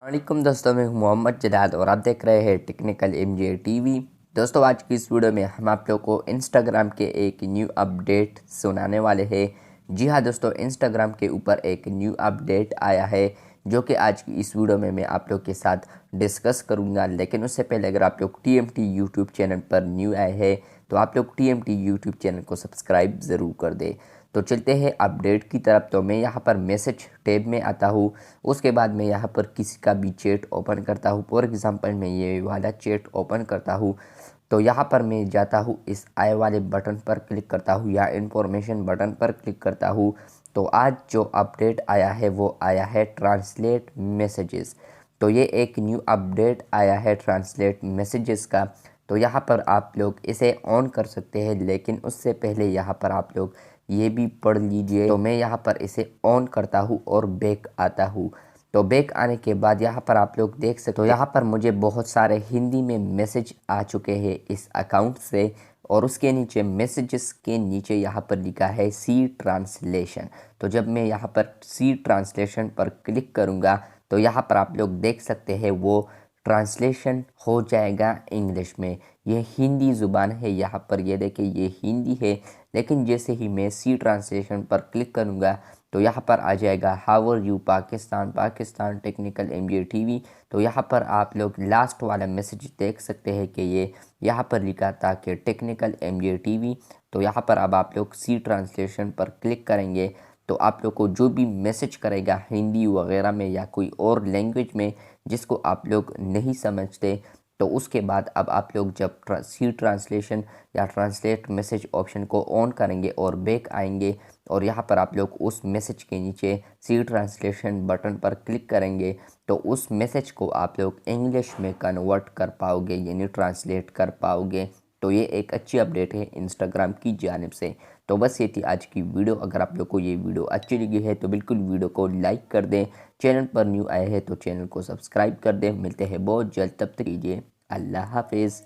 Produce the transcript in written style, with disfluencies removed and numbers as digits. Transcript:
वालेकुम दोस्तों, मैं हूं मोहम्मद जलाल और आप देख रहे हैं टेक्निकल एमजे टीवी। दोस्तों, आज की इस वीडियो में हम आप लोग को इंस्टाग्राम के एक न्यू अपडेट सुनाने वाले हैं। जी हाँ दोस्तों, इंस्टाग्राम के ऊपर एक न्यू अपडेट आया है जो कि आज की इस वीडियो में मैं आप लोग के साथ डिस्कस करूंगा। लेकिन उससे पहले अगर आप लोग टीएमटी यूट्यूब चैनल पर न्यू आए हैं तो आप लोग टीएमटी यूट्यूब चैनल को सब्सक्राइब ज़रूर कर दें। तो चलते हैं अपडेट की तरफ। तो मैं यहाँ पर मैसेज टैब में आता हूँ। उसके बाद मैं यहाँ पर किसी का भी चैट ओपन करता हूँ। फॉर एग्ज़ाम्पल मैं ये वाला चैट ओपन करता हूँ तो यहाँ पर मैं जाता हूँ, इस आई वाले बटन पर क्लिक करता हूँ या इन्फॉर्मेशन बटन पर क्लिक करता हूँ। तो आज जो अपडेट आया है वो आया है ट्रांसलेट मैसेजेस। तो ये एक न्यू अपडेट आया है ट्रांसलेट मैसेजेस का। तो यहाँ पर आप लोग इसे ऑन कर सकते हैं, लेकिन उससे पहले यहाँ पर आप लोग ये भी पढ़ लीजिए। तो मैं यहाँ पर इसे ऑन करता हूँ और बैक आता हूँ। तो बैक आने के बाद यहाँ पर आप लोग देख सकते हो, यहाँ पर मुझे बहुत सारे हिंदी में मैसेज आ चुके हैं इस अकाउंट से। और उसके नीचे मैसेजेस के नीचे यहाँ पर लिखा है सी ट्रांसलेशन। तो जब मैं यहाँ पर सी ट्रांसलेशन पर क्लिक करूँगा तो यहाँ पर आप लोग देख सकते हैं वो ट्रांसलेशन हो जाएगा इंग्लिश में। ये हिंदी ज़ुबान है, यहाँ पर ये देखिए ये हिंदी है। लेकिन जैसे ही मैं सी ट्रांसलेशन पर क्लिक करूँगा तो यहाँ पर आ जाएगा how are you Pakistan, Pakistan technical MJ TV. तो यहाँ पर आप लोग लास्ट वाला मैसेज देख सकते हैं कि ये यहाँ पर लिखा था कि टेक्निकल एमजे टीवी। तो यहाँ पर अब आप लोग सी ट्रांसलेशन पर क्लिक करेंगे तो आप लोग को जो भी मैसेज करेगा हिंदी वगैरह में या कोई और लैंग्वेज में जिसको आप लोग नहीं समझते, तो उसके बाद अब आप लोग जब सी ट्रांसलेशन या ट्रांसलेट मैसेज ऑप्शन को ऑन करेंगे और बैक आएंगे और यहाँ पर आप लोग उस मैसेज के नीचे सी ट्रांसलेशन बटन पर क्लिक करेंगे तो उस मैसेज को आप लोग इंग्लिश में कन्वर्ट कर पाओगे, यानी ट्रांसलेट कर पाओगे। तो ये एक अच्छी अपडेट है इंस्टाग्राम की जानिब से। तो बस ये थी आज की वीडियो। अगर आप लोग को ये वीडियो अच्छी लगी है तो बिल्कुल वीडियो को लाइक कर दें। चैनल पर न्यू आए हैं तो चैनल को सब्सक्राइब कर दें। मिलते हैं बहुत जल्द, तब तक कीजिए अल्लाह हाफिज़।